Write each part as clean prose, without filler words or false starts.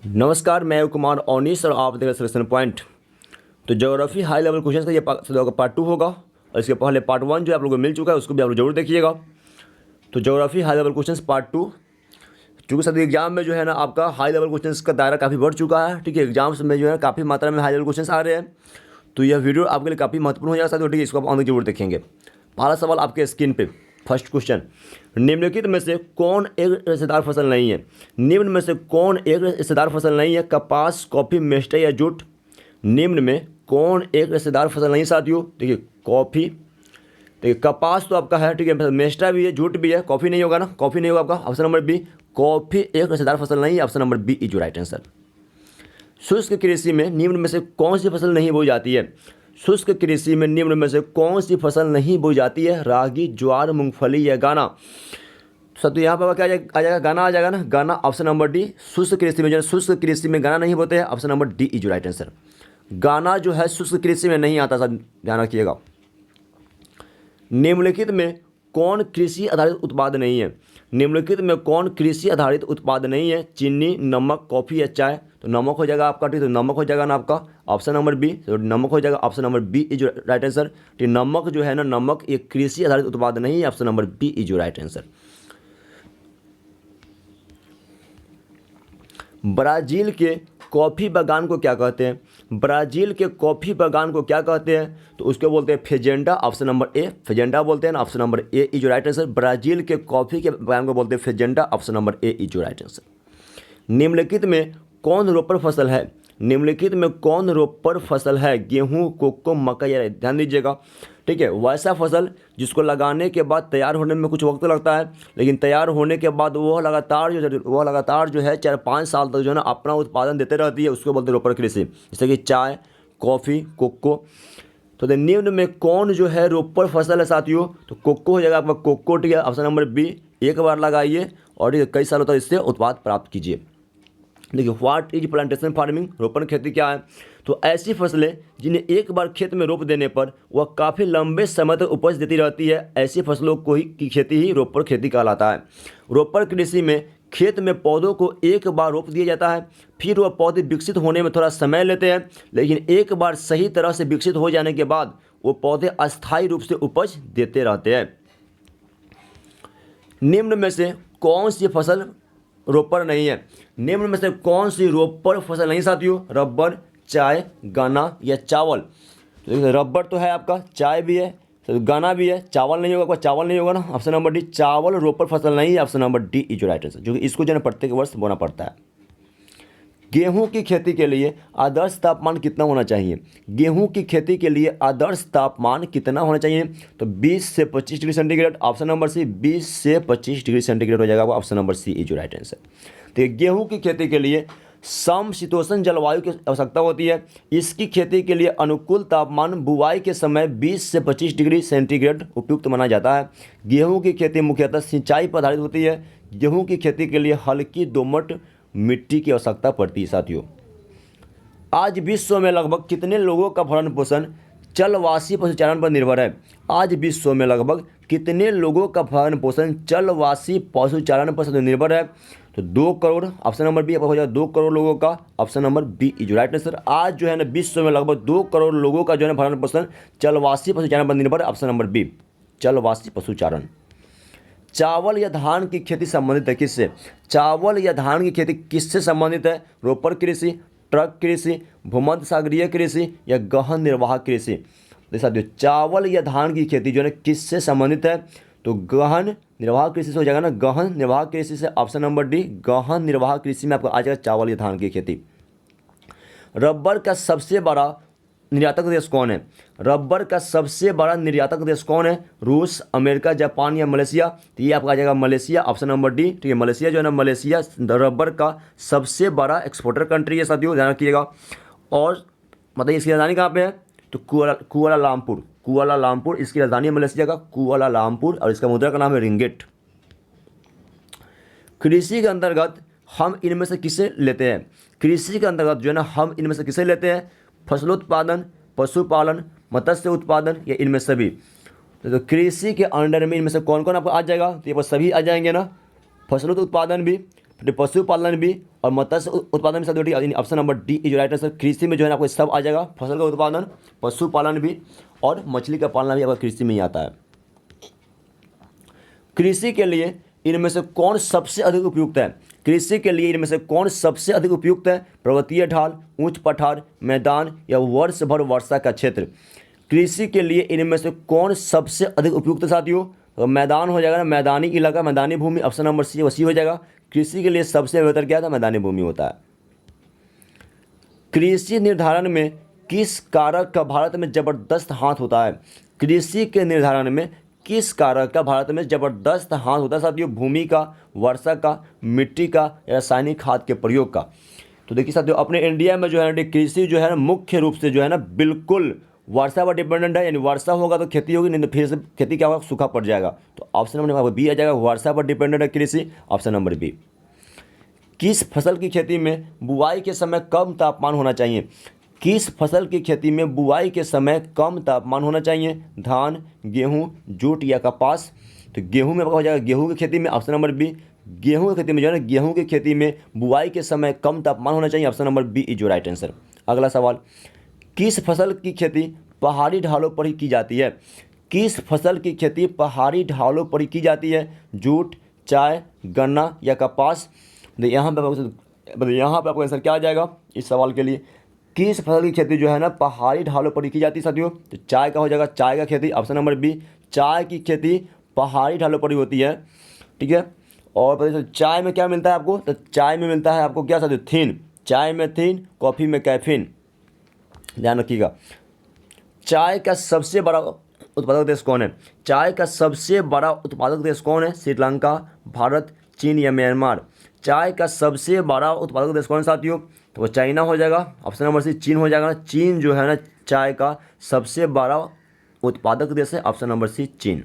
नमस्कार, मैं कुमार ओनिस और आप देख रहे हैं सिलेक्शन पॉइंट। तो ज्योग्राफी हाई लेवल क्वेश्चन का ये पार्ट 2 होगा और इसके पहले पार्ट 1 जो आप लोगों को मिल चुका है उसको भी आप लोग जरूर देखिएगा। तो geography high level question part 2, चूँकि सभी एग्जाम में जो है ना आपका हाई लेवल क्वेश्चन का दायरा काफ़ी बढ़ चुका है। ठीक है, एग्जाम्स में जो है काफ़ी मात्रा में हाई लेवल क्वेश्चन आ रहे हैं, तो यह वीडियो आपके लिए काफ़ी महत्वपूर्ण हो जाएगा साथियों। ठीक है, इसको आप ऑन जरूर देखेंगे। पहला सवाल आपके स्क्रीन पे, फर्स्ट क्वेश्चन, निम्नलिखित में से कौन एक रेशेदार फसल नहीं है? निम्न में से कौन एक रेशेदार फसल नहीं है? कपास, कॉफ़ी, मेस्टा या जूट? निम्न में कौन एक रेशेदार फसल नहीं साथियों? देखिए कॉफ़ी, देखिए कपास तो आपका है, ठीक है, मेस्टा भी है, जूट भी है, कॉफ़ी नहीं होगा ना, कॉफ़ी नहीं होगा आपका। ऑप्शन नंबर बी, कॉफ़ी एक रेशेदार फसल नहीं है। Option number B is right answer. शुष्क कृषि में निम्न में से कौन सी फसल नहीं बोई जाती है? शुष्क कृषि में निम्न में से कौन सी फसल नहीं बोई जाती है? रागी, ज्वार, मूंगफली या गन्ना? सब तो यहाँ पर क्या आ जाएगा? गन्ना आ जाएगा ना, गन्ना। ऑप्शन नंबर डी, शुष्क कृषि में जो है, शुष्क कृषि में गन्ना नहीं बोते हैं। Option number D is right answer. गन्ना जो है शुष्क कृषि में नहीं आता, सब ध्यान रखिएगा। निम्नलिखित में कौन कृषि आधारित उत्पाद नहीं है? निम्नलिखित में कौन कृषि आधारित उत्पाद नहीं है? चीनी, नमक, कॉफ़ी या चाय? तो नमक हो जाएगा आपका, ठीक, तो नमक हो जाएगा ना आपका ऑप्शन नंबर बी, तो नमक हो जाएगा। Option number B is right answer. ठीक, नमक जो है ना, नमक एक कृषि आधारित उत्पाद नहीं है। Option number B is right answer. Brazil के कॉफ़ी बागान को क्या कहते हैं? ब्राज़ील के कॉफ़ी बागान को क्या कहते हैं? तो उसको बोलते हैं फेजेंडा। ऑप्शन नंबर ए, फेजेंडा बोलते हैं ना। Option number A is right answer. Brazil के कॉफ़ी के बागान को बोलते हैं फेजेंडा। Option number A is right answer. निम्नलिखित में कौन रोपर फसल है? निम्नलिखित में कौन रोपर फसल है? गेहूं, कोको, मकई या? ध्यान दीजिएगा, ठीक है, वैसा फसल जिसको लगाने के बाद तैयार होने में कुछ वक्त लगता है, लेकिन तैयार होने के बाद वह लगातार जो है 4-5 साल तक जो है ना अपना उत्पादन देते रहती है, उसको बोलते हैं रोपर कृषि। जैसे कि चाय, कॉफ़ी, कोको। तो निम्न में कौन जो है रोपर फसल है साथियों? तो कोको हो जाएगा आपका, कोको। ठीक है, ऑप्शन नंबर बी, एक बार लगाइए और कई सालों तक इससे उत्पाद प्राप्त कीजिए। देखिए, व्हाट इज प्लांटेशन फार्मिंग? रोपण खेती क्या है? तो ऐसी फसलें जिन्हें एक बार खेत में रोप देने पर वह काफ़ी लंबे समय तक उपज देती रहती है, ऐसी फसलों को ही की खेती ही रोपण खेती कहलाता है। रोपण कृषि में खेत में पौधों को एक बार रोप दिया जाता है, फिर वह पौधे विकसित होने में थोड़ा समय लेते हैं, लेकिन एक बार सही तरह से विकसित हो जाने के बाद वो पौधे अस्थायी रूप से उपज देते रहते हैं। निम्न में से कौन सी फसल रोपर नहीं है? निम्न में से कौन सी रोपर फसल नहीं साथियों? रबर, चाय, गन्ना या चावल? तो देखिए, रबर तो है आपका, चाय भी है, तो गन्ना भी है, चावल नहीं होगा आपका, चावल नहीं होगा ना। ऑप्शन नंबर डी, चावल रोपर फसल नहीं है। Option number D is right answer, जो कि इसको जो है प्रत्येक वर्ष बोना पड़ता है। गेहूं की खेती के लिए आदर्श तापमान कितना होना चाहिए? गेहूं की खेती के लिए आदर्श तापमान कितना होना चाहिए? तो 20 से 25 degree centigrade. Option number C, 20 से 25 डिग्री सेंटीग्रेड हो जाएगा। Option number C is right answer. तो गेहूं की खेती के लिए समशीतोष्ण जलवायु की आवश्यकता होती है। इसकी खेती के लिए अनुकूल तापमान बुवाई के समय 20 से 25 डिग्री सेंटीग्रेड उपयुक्त माना जाता है। गेहूं की खेती मुख्यतः सिंचाई पर आधारित होती है। गेहूं की खेती के लिए हल्की दोमट मिट्टी की आवश्यकता पड़ती है साथियों। आज विश्व में लगभग कितने लोगों का भरण पोषण जलवासी पशुचारण पर निर्भर है? आज विश्व में लगभग कितने लोगों का भरण पोषण जलवासी पशुचारण पर निर्भर है? तो 2 करोड़। ऑप्शन नंबर बी हो जाएगा, 2 करोड़ लोगों का। Option number B is right answer. आज जो है ना विश्व में लगभग 2 करोड़ लोगों का जो है भरण पोषण जलवासी पशुचारण पर निर्भर है। ऑप्शन नंबर बी, जलवासी पशुचारण। चावल या धान की खेती संबंधित है किससे? चावल या धान की खेती किससे संबंधित है? रोपर कृषि, ट्रक कृषि, भूमध्य सागरीय कृषि या गहन निर्वाह कृषि? साथियों, चावल या धान की खेती जो है किससे संबंधित है? तो गहन निर्वाह कृषि से हो जाएगा ना, गहन निर्वाह कृषि से। ऑप्शन नंबर डी, गहन निर्वाह कृषि में आपको आ जाएगा चावल या धान की खेती। रबर का सबसे बड़ा निर्यातक देश कौन है? रबर का सबसे बड़ा निर्यातक देश कौन है? रूस, अमेरिका, जापान या मलेशिया? तो ये आपका आ जाएगा मलेशिया। ऑप्शन नंबर डी, ठीक है, मलेशिया जो है ना, मलेशिया रबर का सबसे बड़ा एक्सपोर्टर कंट्री है साथियों, ध्यान रखिएगा। और मतलब इसकी राजधानी कहाँ पे है? तो कुआलालंपुर इसकी राजधानी है मलेशिया का, कुआलालंपुर, और इसका मुद्रा का नाम है रिंगिट। कृषि के अंतर्गत हम इनमें से किसे लेते हैं? कृषि के अंतर्गत जो है ना हम इनमें से किसे लेते हैं? फसलोत्पादन, पशुपालन, मत्स्य उत्पादन या इनमें सभी? तो कृषि के अंडर में इनमें से कौन कौन आपको आ जाएगा? तो ये सभी आ जाएंगे ना, फसलों उत्पादन भी, तो पशुपालन भी और मत्स्य उत्पादन भी साथियों, यानी option number D is right answer. कृषि में जो है ना आपको सब आ जाएगा, फसल का उत्पादन, पशुपालन भी और मछली का पालना भी आपका कृषि में ही आता है। कृषि के लिए इनमें से कौन सबसे अधिक उपयुक्त है? कृषि के लिए इनमें से कौन सबसे अधिक उपयुक्त है? पर्वतीय ढाल, उच्च पठार, मैदान या वर्ष भर वर्षा का क्षेत्र। कृषि के लिए इनमें से कौन सबसे अधिक उपयुक्त है साथियों? तो मैदान हो जाएगा ना, मैदानी इलाका, मैदानी भूमि, ऑप्शन नंबर सी वसी हो जाएगा। कृषि के लिए सबसे बेहतर क्या था? मैदानी भूमि होता है। कृषि निर्धारण में किस कारक का भारत में जबरदस्त हाथ होता है? कृषि के निर्धारण में किस कारक का भारत में जबरदस्त हाथ होता है साथियों? भूमि का, वर्षा का, मिट्टी का या रासायनिक खाद के प्रयोग का। तो देखिए साथियों, अपने इंडिया में जो है ना कृषि जो है ना मुख्य रूप से जो है ना बिल्कुल वर्षा पर डिपेंडेंट है, यानी वर्षा होगा तो खेती होगी, नहीं तो फिर से खेती क्या होगा? सूखा पड़ जाएगा। तो ऑप्शन नंबर बी आ जाएगा, वर्षा पर डिपेंडेंट है कृषि, ऑप्शन नंबर बी। किस फसल की खेती में बुआई के समय कम तापमान होना चाहिए? किस फसल की खेती में बुआई के समय कम तापमान होना चाहिए? धान, गेहूं, जूट या कपास। तो गेहूं में हो जाएगा, गेहूं की खेती में ऑप्शन नंबर बी। गेहूं की खेती में जो है ना, गेहूं की खेती में बुआई के समय कम तापमान होना चाहिए, ऑप्शन नंबर बी इज जो राइट आंसर। अगला सवाल, किस फसल की खेती पहाड़ी ढालों पर ही की जाती है? किस फसल की खेती पहाड़ी ढालों पर ही की जाती है? जूट, चाय, गन्ना या कपास। यहाँ पे आपको आंसर क्या आ जाएगा इस सवाल के लिए? किस फसल की खेती जो है ना पहाड़ी ढालों पर की जाती है साथियों? तो चाय का हो जाएगा, चाय का खेती, ऑप्शन नंबर बी। चाय की खेती पहाड़ी ढालों पर ही होती है, ठीक है। और पता चलो चाय में क्या मिलता है आपको? तो चाय में मिलता है आपको क्या साथियों? थीन। चाय में थीन, कॉफ़ी में कैफीन। ध्यान रखिएगा। चाय का सबसे बड़ा उत्पादक देश कौन है? चाय का सबसे बड़ा उत्पादक देश कौन है? श्रीलंका, भारत, चीन या म्यांमार। चाय का सबसे बड़ा उत्पादक देश कौन है साथियों? तो वो चाइना हो जाएगा, ऑप्शन नंबर सी चीन हो जाएगा। चीन जो है ना चाय का सबसे बड़ा उत्पादक देश है, ऑप्शन नंबर सी चीन।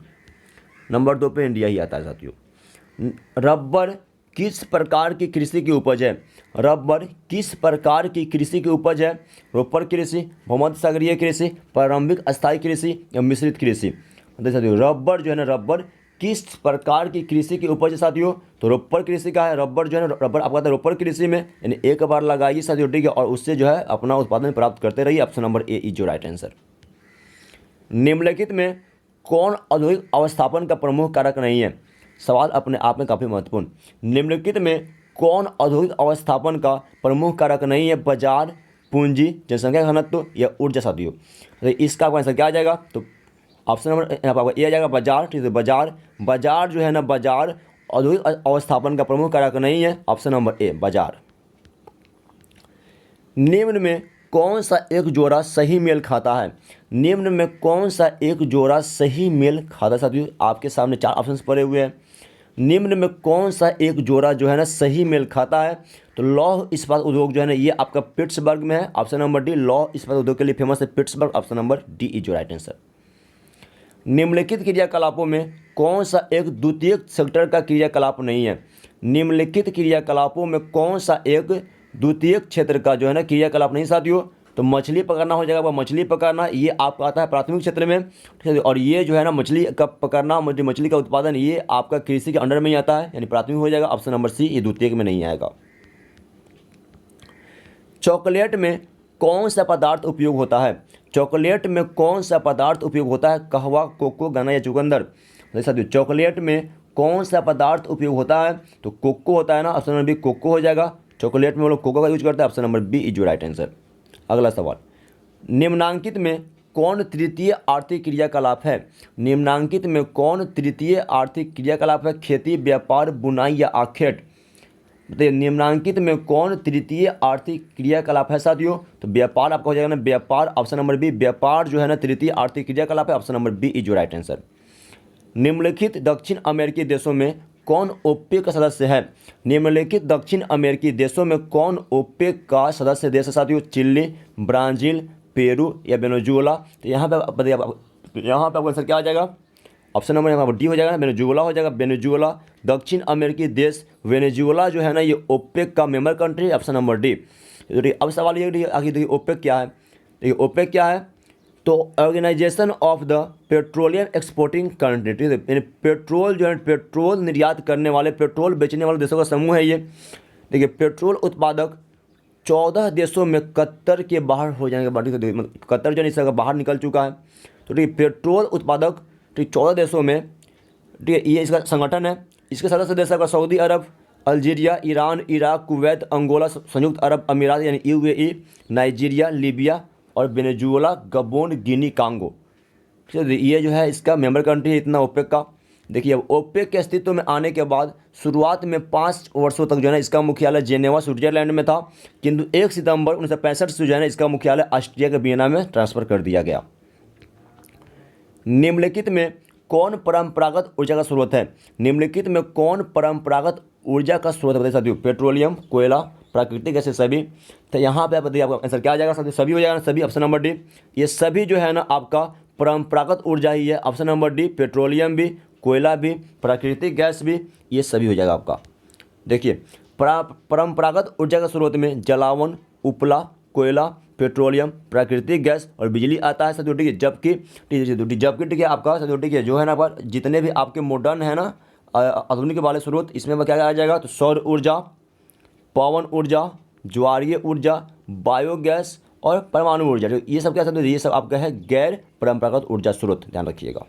नंबर 2 पे इंडिया ही आता है साथियों। रबर किस प्रकार की कृषि की उपज है? रबर किस प्रकार की कृषि की उपज है? रोपर कृषि, भूमध्य सागरीय कृषि, प्रारंभिक अस्थायी कृषि या मिश्रित कृषि। देख साथियों, रबर जो है ना, रबर किस प्रकार की कृषि की उपज है साथियों? तो रोपर कृषि का है। रबर जो है ना, रबर आपका था रोपर कृषि में, यानी एक बार लगाइए साथियों, ठीक है, और उससे जो है अपना उत्पादन प्राप्त करते रहिए, ऑप्शन नंबर ए इज जो राइट आंसर। निम्नलिखित में कौन औद्योगिक अवस्थापन का प्रमुख कारक नहीं है? सवाल अपने आप में काफ़ी महत्वपूर्ण। निम्नलिखित में कौन औद्योगिक अवस्थापन का प्रमुख कारक नहीं है? बाजार, पूंजी, जनसंख्या घनत्व या ऊर्जा साथियों। तो इसका आंसर क्या आ जाएगा? तो ऑप्शन नंबर यहाँ पर आपका ए आ जाएगा, बाजार, ठीक है। बाजार, बाजार जो है ना, बाजार औद्योगिक अवस्थापन का प्रमुख कारक नहीं है, ऑप्शन नंबर ए बाजार। निम्न में कौन सा एक जोड़ा सही मेल खाता है? निम्न में कौन सा एक जोड़ा सही मेल खाता है साथियों? आपके सामने 4 ऑप्शंस पड़े हुए हैं। निम्न में कौन सा एक जोड़ा जो है ना सही मेल खाता है? तो लौह इस्पात उद्योग जो है ना ये आपका पिट्सबर्ग में है, ऑप्शन नंबर डी। लौह इस्पात उद्योग के लिए फेमस है Pittsburgh, option number D is जो राइट आंसर। निम्नलिखित क्रियाकलापों में कौन सा एक द्वितीयक सेक्टर का क्रियाकलाप नहीं है? निम्नलिखित क्रियाकलापों में कौन सा एक द्वितीयक क्षेत्र का जो है ना क्रियाकलाप नहीं साथियों? तो मछली पकड़ना हो जाएगा, मछली पकड़ना ये आपका आता है प्राथमिक क्षेत्र में, ठीक है। और ये जो है ना मछली का पकड़ना, मछली का उत्पादन, ये आपका कृषि के अंडर में ही आता है, यानी प्राथमिक हो जाएगा, ऑप्शन नंबर सी। ये द्वितीयक में नहीं आएगा। चॉकलेट में कौन सा पदार्थ उपयोग होता है? चॉकलेट में कौन सा पदार्थ उपयोग होता है? कहवा, कोको, गन्ना या चुकंदर। साथियों, चॉकलेट में कौन सा पदार्थ उपयोग होता है? तो कोको होता है ना, ऑप्शन नंबर बी कोको हो जाएगा। चॉकलेट में वो लोग कोको का यूज करते हैं, ऑप्शन नंबर बी इज जो राइट आंसर। अगला सवाल, निम्नांकित में कौन तृतीय आर्थिक क्रियाकलाप है? निम्नांकित में कौन तृतीय आर्थिक क्रियाकलाप है? खेती, व्यापार, बुनाई या आखेट। बताइए, निम्नांकित में कौन तृतीय आर्थिक क्रियाकलाप है साथियों? तो व्यापार आपका हो जाएगा ना, व्यापार, ऑप्शन नंबर बी। व्यापार जो है ना तृतीय आर्थिक क्रियाकलाप है, ऑप्शन नंबर बी इज जो राइट आंसर। निम्नलिखित दक्षिण अमेरिकी देशों में कौन ओपेक का सदस्य है? निम्नलिखित दक्षिण अमेरिकी देशों में कौन ओपेक का सदस्य देश है साथियों? चिली, ब्राज़ील, पेरू या वेनेजुएला। तो यहाँ पे आपका आंसर क्या आ जाएगा? ऑप्शन नंबर यहाँ पर डी हो जाएगा, वेनेजुएला हो जाएगा। वेनेजुएला दक्षिण अमेरिकी देश वेनेजुएला जो है ना ये ओपेक का member country, option number D. अब सवाल ये आखिर देखिए ओपेक क्या है? देखिए ओपेक क्या है? तो organization of the petroleum exporting country, ठीक है, यानी पेट्रोल जो है, पेट्रोल निर्यात करने वाले, पेट्रोल बेचने वाले देशों का समूह है ये। देखिए पेट्रोल उत्पादक 14 देशों में कतर के बाहर हो जाएंगे, कतर जो है बाहर निकल चुका है। तो ठीक है, पेट्रोल उत्पादक ठीक 14 देशों में, ठीक है, ये इसका संगठन है। इसके सदस्य देश का Saudi Arab, Algeria, Iran, Iraq, Kuwait, Angola, संयुक्त अरब अमीरात यानी UAE, नाइजीरिया, लीबिया और वेनेजुएला, गबोन, गिनी, कांगो। ये जो है इसका मेंबर कंट्री है इतना ओपेक का। देखिए अब ओपेक के अस्तित्व में आने के बाद शुरुआत में 5 वर्षों तक जो है इसका मुख्यालय जेनेवा स्विट्जरलैंड में था, किंतु 1 सितंबर 1965 से जो है इसका मुख्यालय ऑस्ट्रिया के वियना में ट्रांसफर कर दिया गया। निम्नलिखित में कौन परंपरागत ऊर्जा का स्रोत है? निम्नलिखित में कौन परंपरागत ऊर्जा का स्रोत है? बताइए साथियों, पेट्रोलियम, कोयला, प्राकृतिक गैस, सभी। तो यहाँ पे आप बताइए आपका आंसर क्या आ जाएगा साथियों? सभी हो जाएगा ना, सभी, ऑप्शन नंबर डी। ये सभी जो है ना आपका परंपरागत ऊर्जा ही है, ऑप्शन नंबर डी। पेट्रोलियम भी, कोयला भी, प्राकृतिक गैस भी, ये सभी हो जाएगा आपका। देखिए परंपरागत ऊर्जा के स्रोत में जलावन, उपला, कोयला, पेट्रोलियम, प्राकृतिक गैस और बिजली आता है साथियों, ठीक है। जबकि ठीक है आपका साथियों, ठीक है, जो है ना पर जितने भी आपके मॉडर्न है ना आधुनिक वाले स्रोत, इसमें क्या आ जाएगा? तो सौर ऊर्जा, पवन ऊर्जा, ज्वारीय ऊर्जा, बायोगैस और परमाणु ऊर्जा, ये सब क्या साथियों? ये सब आपका है गैर परंपरागत ऊर्जा स्रोत, ध्यान रखिएगा।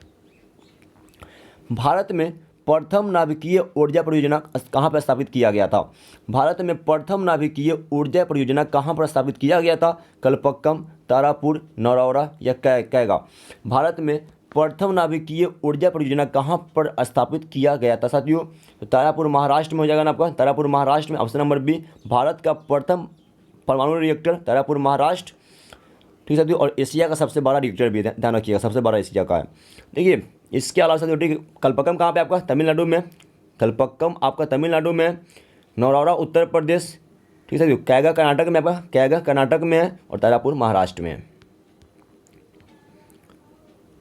भारत में प्रथम नाभिकीय ऊर्जा परियोजना कहाँ पर स्थापित किया गया था? भारत में प्रथम नाभिकीय ऊर्जा परियोजना कहाँ पर स्थापित किया गया था? कलपक्कम, तारापुर, नरौरा या कैगा? भारत में प्रथम नाभिकीय ऊर्जा परियोजना कहाँ पर स्थापित किया गया था साथियों? तो तारापुर महाराष्ट्र में हो जाएगा ना आपका, तारापुर महाराष्ट्र में, ऑप्शन नंबर बी। भारत का प्रथम परमाणु रिएक्टर तारापुर महाराष्ट्र, ठीक है साथियों। और एशिया का सबसे बड़ा रिएक्टर भी, ध्यान रखिएगा, सबसे बड़ा एशिया का है। देखिए इसके अलावा साथियों, ठीक है, कलपक्कम कहाँ पे आपका? तमिलनाडु में, कलपक्कम आपका तमिलनाडु में, नौरौरा उत्तर प्रदेश, ठीक है साथियों। कैगा कर्नाटक में आपका, कैगा कर्नाटक में है और तारापुर महाराष्ट्र में है।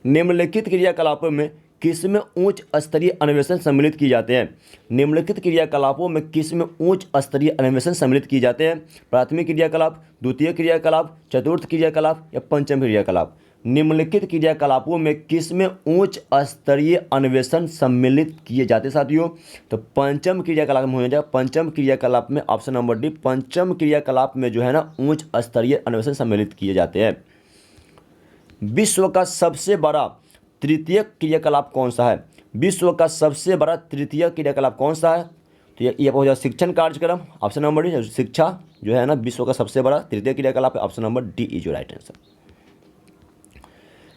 निम्नलिखित क्रियाकलापों में किसमें उच्च स्तरीय अन्वेषण सम्मिलित किए जाते हैं? निम्नलिखित क्रियाकलापों में किसमें उच्च स्तरीय अन्वेषण सम्मिलित किए जाते हैं? प्राथमिक क्रियाकलाप, द्वितीय क्रियाकलाप, चतुर्थ क्रियाकलाप या पंचम क्रियाकलाप? निम्नलिखित क्रियाकलापों में किसमें उच्च स्तरीय अन्वेषण सम्मिलित किए जाते साथियों? तो पंचम क्रियाकलाप में हो जाएगा, पंचम क्रियाकलाप में, ऑप्शन नंबर डी। पंचम क्रियाकलाप में जो है ना उच्च स्तरीय अन्वेषण सम्मिलित किए जाते हैं। विश्व का सबसे बड़ा तृतीय क्रियाकलाप कौन सा है? विश्व का सबसे बड़ा तृतीय क्रियाकलाप कौन सा है? तो ये हो जाएगा शिक्षण कार्यक्रम, ऑप्शन नंबर डी। शिक्षा जो है ना विश्व का सबसे बड़ा तृतीय क्रियाकलाप है, option number D is right answer.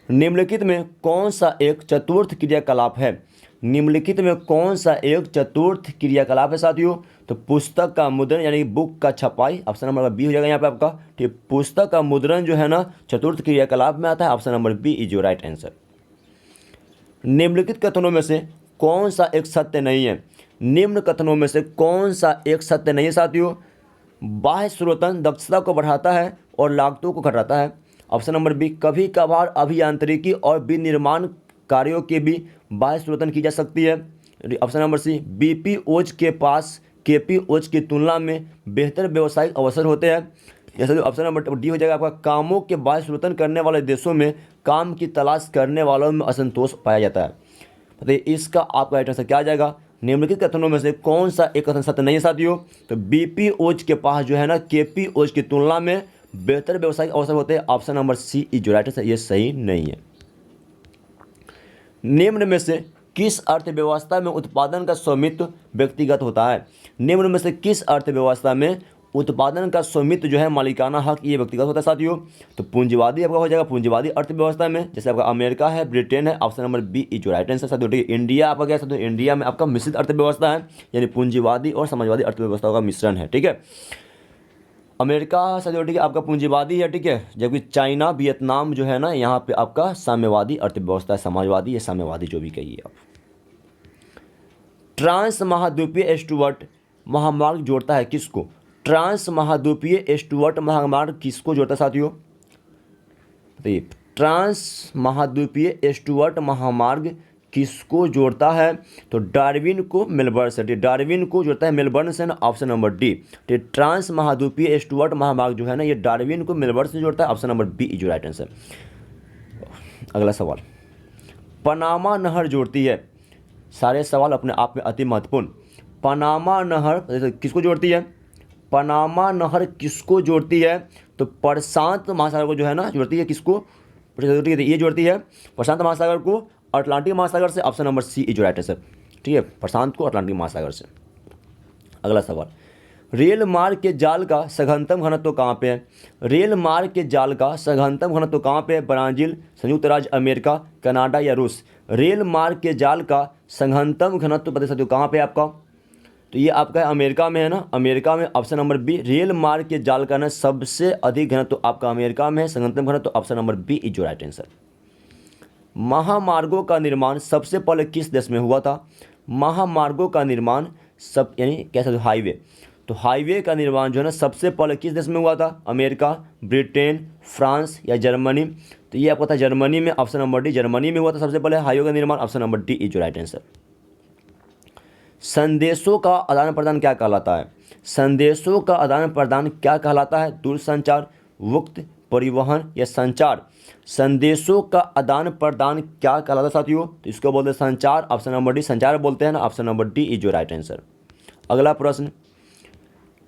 निम्नलिखित में कौन सा एक चतुर्थ क्रियाकलाप है? निम्नलिखित में कौन सा एक चतुर्थ क्रियाकलाप है साथियों? तो पुस्तक का मुद्रण यानी बुक का छपाई, ऑप्शन नंबर बी हो जाएगा यहाँ पे आपका, ठीक। पुस्तक का मुद्रण जो है ना चतुर्थ क्रियाकलाप में आता है, option number B is your right answer. निम्नलिखित कथनों में से कौन सा एक सत्य नहीं है? निम्न कथनों में से कौन सा एक सत्य नहीं है साथियों? बाह्य स्रोतन दक्षता को बढ़ाता है और लागतों को घटाता है, ऑप्शन नंबर बी। कभी कभार अभियांत्रिकी और विनिर्माण कार्यों के भी बाह्य स्रोतन की जा सकती है, ऑप्शन नंबर सी। BPOs के पास KPOs की तुलना में बेहतर व्यवसायिक अवसर होते हैं, जैसे ऑप्शन नंबर डी हो जाएगा आपका। कामों के बाह्य स्रोतन करने वाले देशों में काम की तलाश करने वालों में असंतोष पाया जाता है। तो इसका आपका राइट आंसर क्या आ जाएगा? निम्नलिखित कथनों में से कौन सा एक कथन सत्य नहीं है साथियों? तो BPOs के पास जो है ना KPOs की तुलना में बेहतर व्यवसायिक अवसर होते हैं, option number C is right answer, ये सही नहीं है। निम्न में से किस अर्थव्यवस्था में उत्पादन का स्वामित्व व्यक्तिगत होता है? निम्न में से किस अर्थव्यवस्था में उत्पादन का स्वामित्व जो है मालिकाना हक ये व्यक्तिगत होता है साथियों? तो पूंजीवादी आपका हो जाएगा, पूंजीवादी अर्थव्यवस्था में, जैसे आपका अमेरिका है, ब्रिटेन है, option number B is right answer साथियों, ठीक है। इंडिया आपका क्या साथियों? इंडिया में आपका मिश्रित अर्थव्यवस्था है, यानी पूंजीवादी और समाजवादी अर्थव्यवस्था का मिश्रण है, ठीक है। अमेरिका साथियों, ठीक है, आपका पूंजीवादी है, ठीक है, जबकि चाइना, वियतनाम जो है ना यहाँ पे आपका साम्यवादी अर्थव्यवस्था है, समाजवादी या साम्यवादी जो भी कहिए आप। ट्रांस महाद्वीपीय स्टुअर्ट महामार्ग जोड़ता है किसको? ट्रांस महाद्वीपीय स्टुअर्ट महामार्ग किसको जोड़ता है साथियों? बताइए, ट्रांस महाद्वीपीय स्टुअर्ट महामार्ग किसको जोड़ता है? तो डार्विन को मेलबर्न से, डार्विन को जोड़ता है मेलबर्न से ना, ऑप्शन नंबर डी। ट्रांस महाद्वीपीय स्टुअर्ट महामार्ग जो है ना ये डार्विन को मेलबर्न से जोड़ता है, option number B is right answer. अगला सवाल, पनामा नहर जोड़ती है, सारे सवाल अपने आप में अति महत्वपूर्ण। पनामा नहर किसको जोड़ती है? पनामा नहर किसको जोड़ती है? तो प्रशांत महासागर को जो है ना जोड़ती है, किसको जोड़ती है? ये जोड़ती है प्रशांत महासागर को अटलांटिक महासागर से। Option number C is right answer. ठीक है, प्रशांत को अटलांटिक महासागर से। अगला सवाल, रेल मार्ग के जाल का सघनतम घनत्व कहाँ पे है? रेल मार्ग के जाल का सघनतम घनत्व कहाँ पे है? ब्राज़ील, संयुक्त राज्य अमेरिका, कनाडा या रूस? रेल मार्ग के जाल का सघनतम घनत्व बता सकते हो कहाँ पे है आपका? तो ये आपका है अमेरिका में है ना, अमेरिका में। ऑप्शन नंबर बी, रेल मार्ग के जाल का ना सबसे अधिक घनत्व आपका अमेरिका में है, सघनतम घनत्व। ऑप्शन नंबर बी इज जो राइट आंसर। महामार्गों का निर्माण सबसे पहले किस देश में हुआ था? महामार्गों का निर्माण सब यानी कह सकते हो हाईवे, तो हाईवे का निर्माण जो है ना सबसे पहले किस देश में हुआ था? अमेरिका, ब्रिटेन, फ्रांस या जर्मनी? तो ये आपको था जर्मनी में। ऑप्शन नंबर डी, जर्मनी में हुआ था सबसे पहले हाईवे का निर्माण। ऑप्शन नंबर डी इज जो राइट आंसर। संदेशों का आदान प्रदान क्या कहलाता है? संदेशों का आदान प्रदान क्या कहलाता है? दूरसंचार, गुप्त, परिवहन या संचार? संदेशों का आदान प्रदान क्या कहलाता है साथियों? तो इसको बोलते हैं संचार। ऑप्शन नंबर डी, संचार बोलते हैं ना। ऑप्शन नंबर डी इज जो राइट आंसर। अगला प्रश्न,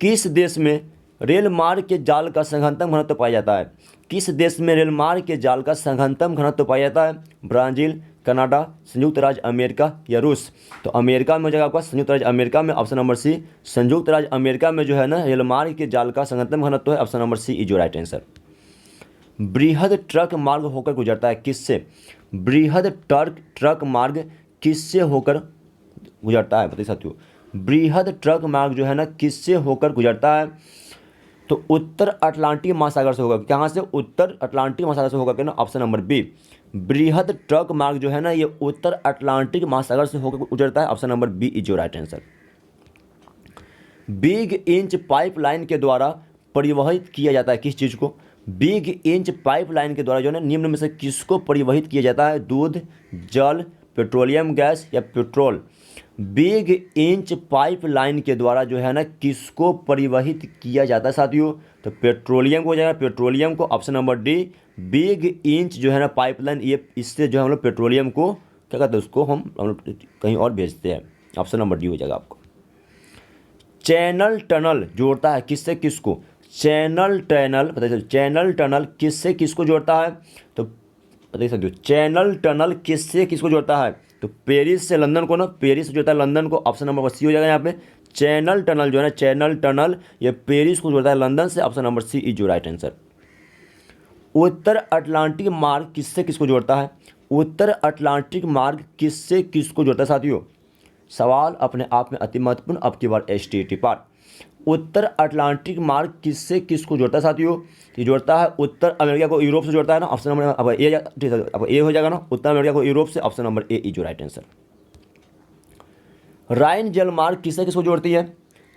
किस देश में रेल मार्ग के जाल का सघनतम घनत्व पाया जाता है? किस देश में रेल मार्ग के जाल का सघनतम घनत्व पाया जाता है? ब्राज़ील, कनाडा, संयुक्त राज्य अमेरिका या रूस? तो अमेरिका में हो जाएगा आपका, संयुक्त राज्य अमेरिका में। ऑप्शन नंबर सी, संयुक्त राज्य अमेरिका में जो है ना रेल मार्ग के जाल का सघनतम घनत्व है। ऑप्शन नंबर सी इज जो राइट आंसर। बृहद ट्रक मार्ग होकर गुजरता है, किससे? बृहद ट्रक मार्ग किससे होकर गुजरता है बताइए साथियों? बृहद ट्रक मार्ग जो है ना किससे होकर गुजरता है? तो उत्तर अटलांटिक महासागर से होगा। कहाँ से? उत्तर अटलांटिक महासागर से होगा, क्या ना? ऑप्शन नंबर बी, बृहद ट्रक मार्ग जो है ना ये उत्तर अटलांटिक महासागर से होकर गुजरता है। ऑप्शन नंबर बी इज जो right answer. Big inch pipeline के द्वारा परिवहित किया जाता है किस चीज़ को? बिग इंच पाइपलाइन के द्वारा जो है ना निम्न में से किसको परिवहित किया जाता है? दूध, जल, पेट्रोलियम गैस या पेट्रोल? बिग इंच पाइपलाइन के द्वारा जो है ना किसको परिवहित किया जाता है साथियों? तो पेट्रोलियम को हो जाएगा, पेट्रोलियम को। Option number D, big inch जो है ना पाइपलाइन, ये इससे जो है हम लोग पेट्रोलियम को क्या कहते हैं, उसको हम लोग कहीं और भेजते हैं। ऑप्शन नंबर डी हो जाएगा आपको। चैनल टनल जोड़ता है किससे किसको? चैनल टनल बताइए, चैनल टनल किससे किसको जोड़ता है? तो बताइए साथियों, चैनल टनल किससे किसको जोड़ता है? तो पेरिस से लंदन को ना, पेरिस से जोड़ता है लंदन को। ऑप्शन नंबर सी हो जाएगा यहाँ पे। चैनल टनल जो है ना, चैनल टनल ये पेरिस को जोड़ता है लंदन से। ऑप्शन नंबर सी इज जो राइट आंसर। उत्तर अटलांटिक मार्ग किससे किसको जोड़ता है? उत्तर अटलांटिक मार्ग किससे किसको जोड़ता है साथियों? सवाल अपने आप में अति महत्वपूर्ण। अब की बार STT पार्ट, उत्तर अटलांटिक मार्ग किससे किसको जोड़ता है साथियों? ये जोड़ता है उत्तर अमेरिका को यूरोप से जोड़ता है ना। ऑप्शन नंबर अब ए, ठीक है अब ए हो जाएगा ना, उत्तर अमेरिका को यूरोप से। ऑप्शन नंबर ए इज जो राइट आंसर। राइन जलमार्ग किससे किसको जोड़ती है?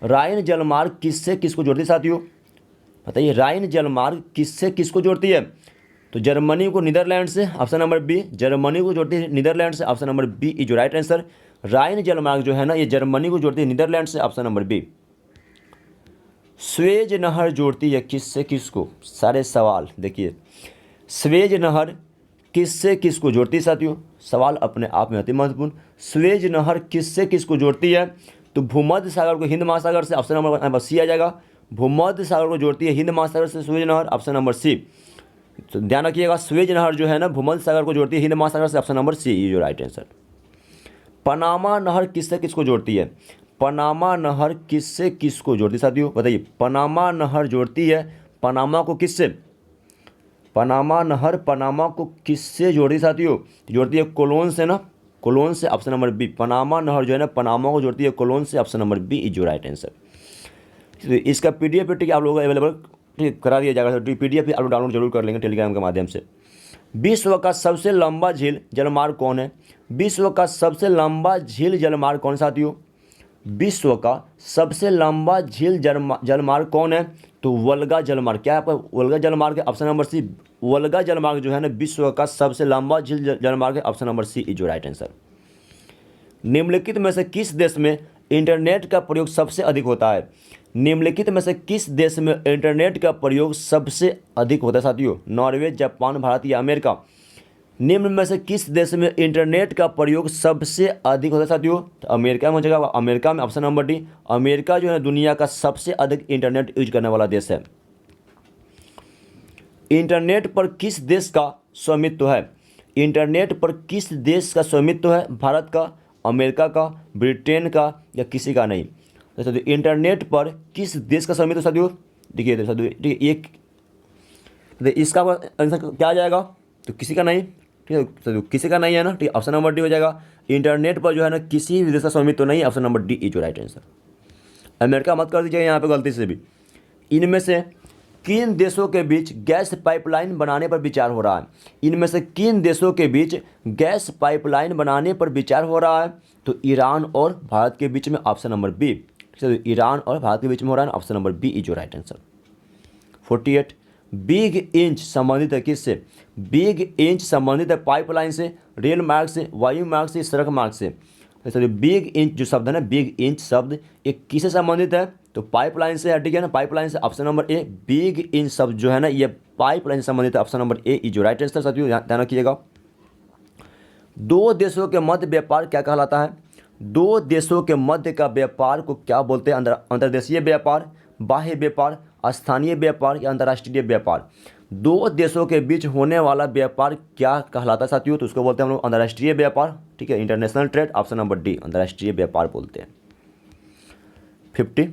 राइन जलमार्ग किससे किसको जोड़ती है साथियों? बताइए, राइन जलमार्ग किससे किसको जोड़ती है? तो जर्मनी को नीदरलैंड से। ऑप्शन नंबर बी, जर्मनी को जोड़ती है नीदरलैंड से। ऑप्शन नंबर बी इज जो राइट आंसर। राइन जलमार्ग जो है ना ये जर्मनी को जोड़ती है नीदरलैंड से। Option number B. स्वेज नहर जोड़ती है किससे किसको? सारे सवाल देखिए, स्वेज नहर किससे किसको जोड़ती है साथियों? सवाल अपने आप में अति महत्वपूर्ण। स्वेज नहर किससे किसको जोड़ती है? तो भूमध्य सागर को हिंद महासागर से। ऑप्शन नंबर सी आ जाएगा। भूमध्य सागर को जोड़ती है हिंद महासागर से स्वेज नहर। Option number C. तो ध्यान रखिएगा, स्वेज नहर जो है ना भूमध्य सागर को जोड़ती है हिंद महासागर से। ऑप्शन नंबर सी ये जो राइट आंसर। पनामा नहर किससे किसको जोड़ती है? पनामा नहर किससे किसको जोड़ती है साथियों? बताइए, पनामा नहर जोड़ती है पनामा को किससे? पनामा नहर पनामा को किससे जोड़ती है साथियों? जोड़ती है कोलोन से ना, कोलोन से। ऑप्शन नंबर बी, पनामा नहर जो है ना पनामा को जोड़ती है कोलोन से। ऑप्शन नंबर बी इज जो राइट आंसर। तो इसका PDF ठीक आप लोगों को अवेलेबल करा दिया जाएगा। तो PDF आप लोग डाउनलोड जरूर कर लेंगे टेलीग्राम के माध्यम से। विश्व का सबसे लंबा झील जलमार्ग कौन है? विश्व का सबसे लंबा झील जलमार्ग कौन साथियों? विश्व का सबसे लंबा झील जलमार्ग कौन है? तो वोल्गा जलमार्ग। क्या है आपका? वोल्गा जलमार्ग है। ऑप्शन नंबर सी, वोल्गा जलमार्ग जो है ना विश्व का सबसे लंबा झील जलमार्ग है। ऑप्शन नंबर सी इज जो राइट आंसर। निम्नलिखित में से किस देश में इंटरनेट का प्रयोग सबसे अधिक होता है? निम्नलिखित में से किस देश में इंटरनेट का प्रयोग सबसे अधिक होता है साथियों? नॉर्वे, जापान, भारत या अमेरिका? निम्न में से किस देश में इंटरनेट का प्रयोग सबसे अधिक होता है साथियों? तो अमेरिका में हो जाएगा, अमेरिका में ऑप्शन नंबर डी। अमेरिका जो है दुनिया का सबसे अधिक इंटरनेट यूज करने वाला देश है। इंटरनेट पर किस देश का स्वामित्व है? इंटरनेट पर किस देश का स्वामित्व है? भारत का, अमेरिका का, ब्रिटेन का या किसी का नहीं? तो साथियों इंटरनेट पर किस देश का स्वामित्व साथियों? देखिए साथियों, ठीक है, ये इसका आंसर क्या आ जाएगा? तो किसी का नहीं, ठीक है साथियों, किसी का नहीं है ना, ठीक है, ऑप्शन नंबर डी हो जाएगा। इंटरनेट पर जो है ना किसी भी देश का स्वामित्व नहीं है, option number D is right answer. America मत कर दीजिएगा यहाँ पे गलती से भी। इनमें से किन देशों के बीच गैस पाइपलाइन बनाने पर विचार हो रहा है? इनमें से किन देशों के बीच गैस पाइपलाइन बनाने पर विचार हो रहा है? तो ईरान और भारत के बीच में, ऑप्शन नंबर बी। तो ईरान और भारत के बीच में हो रहा है, option number B is right answer. 48 big inch संबंधित है किससे? बिग इंच संबंधित है पाइपलाइन से, रेल मार्ग से, वायु मार्ग से, सड़क मार्ग से। तो बिग इंच जो शब्द है ना, बिग इंच शब्द ये किससे संबंधित है? तो पाइपलाइन से है, ठीक है ना, पाइपलाइन से, ऑप्शन नंबर ए। बिग इंच शब्द जो है ना ये पाइपलाइन से संबंधित है, option number A is right answer साथियों, ध्यान रखिएगा। दो देशों के मध्य व्यापार क्या कहलाता है? दो देशों के मध्य का व्यापार को क्या बोलते हैं? अंतर्देशीय व्यापार, बाह्य व्यापार, स्थानीय व्यापार या अंतर्राष्ट्रीय व्यापार? दो देशों के बीच होने वाला व्यापार क्या कहलाता है साथियों? तो उसको बोलते हैं हम लोग अंतर्राष्ट्रीय व्यापार, ठीक है, international trade, option number D अंतर्राष्ट्रीय व्यापार बोलते हैं। 50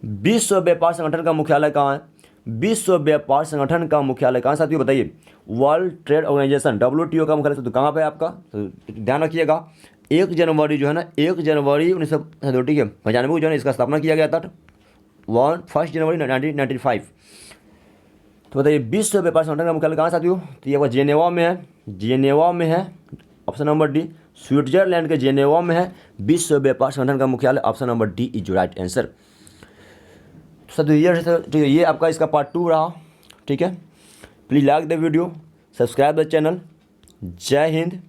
विश्व व्यापार संगठन का मुख्यालय कहाँ है? विश्व व्यापार संगठन का मुख्यालय कहाँ साथियों बताइए? वर्ल्ड ट्रेड ऑर्गेनाइजेशन WTO का मुख्यालय तो कहाँ पे है आपका? तो ध्यान रखिएगा 1 जनवरी जो है ना, 1 जनवरी 1995 को जो है इसका स्थापना किया गया था, 1 जनवरी 1995। तो बताइए विश्व व्यापार संगठन का मुख्यालय कहाँ साथियों? तो ये जेनेवा में है, जेनेवा में है, ऑप्शन नंबर डी। स्विट्जरलैंड के जेनेवा में है विश्व व्यापार संगठन का मुख्यालय, option number D is right answer. साथियों ये आपका इसका पार्ट 2 रहा, ठीक है। Please like the video, subscribe the channel. जय हिंद,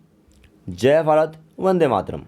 जय भारत, वंदे मातरम।